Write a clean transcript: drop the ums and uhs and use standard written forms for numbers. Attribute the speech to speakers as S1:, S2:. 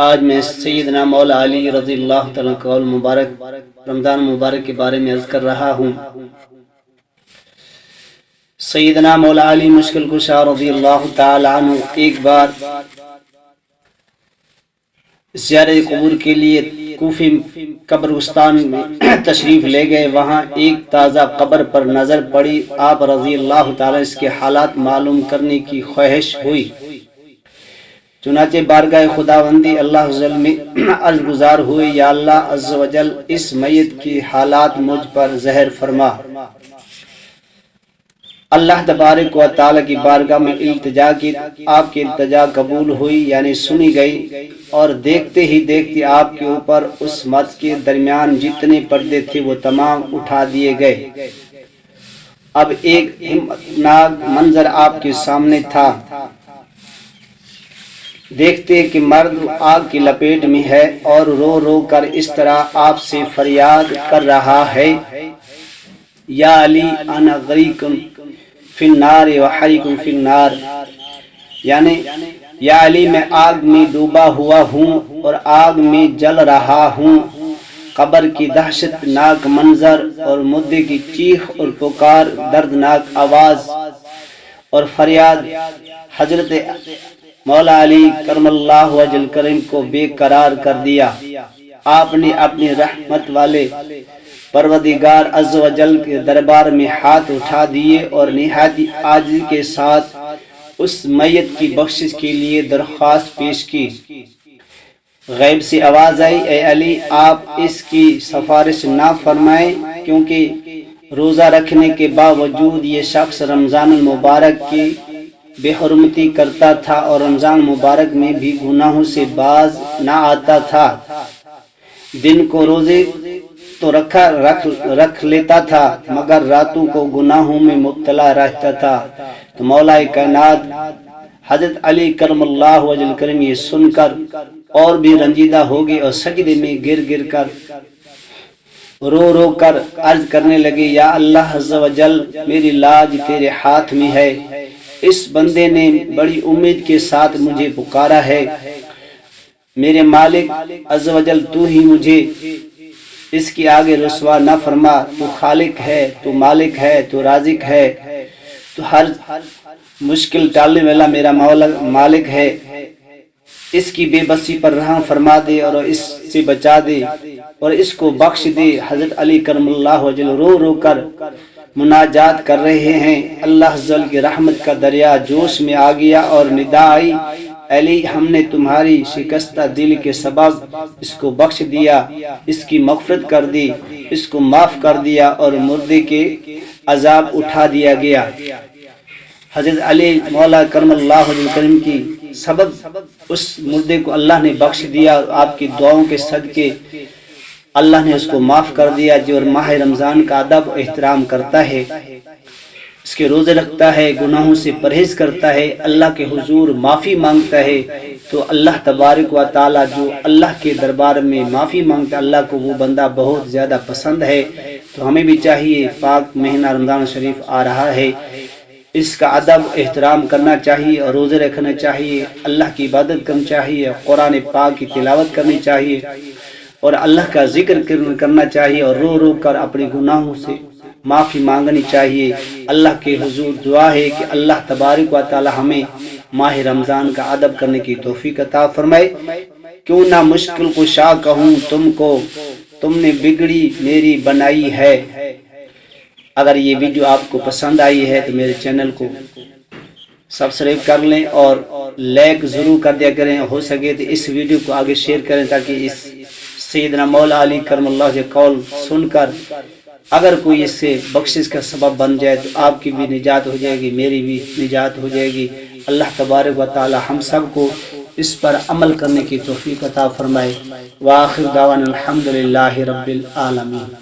S1: آج میں سیدنا مولا علی رضی اللہ تعالیٰ قول مبارک رمضان مبارک کے بارے میں عرض کر رہا ہوں۔ سیدنا مولا علی مشکل کشا رضی اللہ تعالیٰ عنہ ایک بار زیارت قبور کے لیے کوفی قبرستان میں تشریف لے گئے۔ وہاں ایک تازہ قبر پر نظر پڑی۔ آپ رضی اللہ تعالیٰ اس کے حالات معلوم کرنے کی خواہش ہوئی، چنانچہ بارگاہ خداوندی اللہ عز و جل میں عرض گزار ہوئے، یا اللہ عز و جل اس میت کی حالات مجھ پر ظاہر فرما۔ اللہ تبارک و تعالیٰ کی بارگاہ میں التجا کی، آپ کی التجا قبول ہوئی یعنی سنی گئی، اور دیکھتے ہی دیکھتے آپ کے اوپر اس مرد کے درمیان جتنے پردے تھے وہ تمام اٹھا دیے گئے۔ اب ایک ہمتناک منظر آپ کے سامنے تھا، دیکھتے کہ مرد آگ کی لپیٹ میں ہے اور رو رو کر اس طرح آپ سے فریاد کر رہا ہے، یا علی انا غریق فی النار وحریق فی النار، یعنی یا علی میں آگ میں ڈوبا ہوا ہوں اور آگ میں جل رہا ہوں۔ قبر کی دہشت ناک منظر اور مردے کی چیخ اور پکار، دردناک آواز اور فریاد حضرت مولا علی کرم اللہ وجل کریم کو بے قرار کر دیا۔ آپ نے اپنی رحمت والے پروردگار عز و جل کے دربار میں ہاتھ اٹھا دیے اور نہایت عاجزی کے ساتھ اس میت کی بخشش کے لیے درخواست پیش کی۔ غیب سے آواز آئی، اے علی آپ اس کی سفارش نہ فرمائیں، کیونکہ روزہ رکھنے کے باوجود یہ شخص رمضان المبارک کی بے حرمتی کرتا تھا اور رمضان مبارک میں بھی گناہوں سے باز نہ آتا تھا۔ دن کو روزے تو رکھ لیتا تھا مگر راتوں کو گناہوں میں مبتلا رہتا تھا۔ تو مولا کائنات حضرت علی کرم اللہ وجل کریم یہ سن کر اور بھی رنجیدہ ہو گئے اور سجدے میں گر گر کر رو رو کر عرض کرنے لگے، یا اللہ عز و جل میری لاج تیرے ہاتھ میں ہے، اس بندے نے بڑی امید کے ساتھ مجھے پکارا ہے، میرے مالک عز و جل تو ہی مجھے اس کی آگے رسوا نہ فرما، تو خالق ہے، تو مالک ہے، تو رازق ہے، تو ہر مشکل ٹالنے والا میرا مولا مالک ہے، اس کی بے بسی پر رحم فرما دے اور اس سے بچا دے اور اس کو بخش دے۔ حضرت علی کرم اللہ وجل رو رو کر مناجات کر رہے ہیں۔ اللہ عز و جل کی رحمت کا دریا جوش میں آ گیا اور ندا آئی، علی ہم نے تمہاری شکستہ دل کے سبب اس کو بخش دیا، اس کی مغفرت کر دی، اس کو معاف کر دیا اور مردے کے عذاب اٹھا دیا گیا۔ حضرت علی مولا کرم اللہ وجل کریم کی سبب اس مردے کو اللہ نے بخش دیا اور آپ کی دعاؤں کے صدقے اللہ نے اس کو معاف کر دیا۔ جو ماہ رمضان کا ادب و احترام کرتا ہے، اس کے روزے رکھتا ہے، گناہوں سے پرہیز کرتا ہے، اللہ کے حضور معافی مانگتا ہے، تو اللہ تبارک و تعالی جو اللہ کے دربار میں معافی مانگتا ہے اللہ کو وہ بندہ بہت زیادہ پسند ہے۔ تو ہمیں بھی چاہیے، پاک مہینہ رمضان شریف آ رہا ہے، اس کا ادب احترام کرنا چاہیے اور روزے رکھنا چاہیے، اللہ کی عبادت کرنی چاہیے، قرآن پاک کی تلاوت کرنی چاہیے اور اللہ کا ذکر کرنا چاہیے اور رو رو کر اپنے گناہوں سے معافی مانگنی چاہیے۔ اللہ کے حضور دعا ہے کہ اللہ تبارک و تعالی ہمیں ماہ رمضان کا ادب کرنے کی توفیق عطا فرمائے۔ کیوں نہ مشکل کشا کہوں تم کو، تم نے بگڑی میری بنائی ہے۔ اگر یہ ویڈیو آپ کو پسند آئی ہے تو میرے چینل کو سبسکرائب کر لیں اور لائک ضرور کر دیا کریں، ہو سکے تو اس ویڈیو کو آگے شیئر کریں تاکہ اس سیدنا مولا علی کرم اللہ کے قول سن کر اگر کوئی اس سے بخشش کا سبب بن جائے تو آپ کی بھی نجات ہو جائے گی، میری بھی نجات ہو جائے گی۔ اللہ تبارک و تعالی ہم سب کو اس پر عمل کرنے کی توفیق عطا فرمائے۔ وآخر دعوانا الحمدللہ رب العالمین۔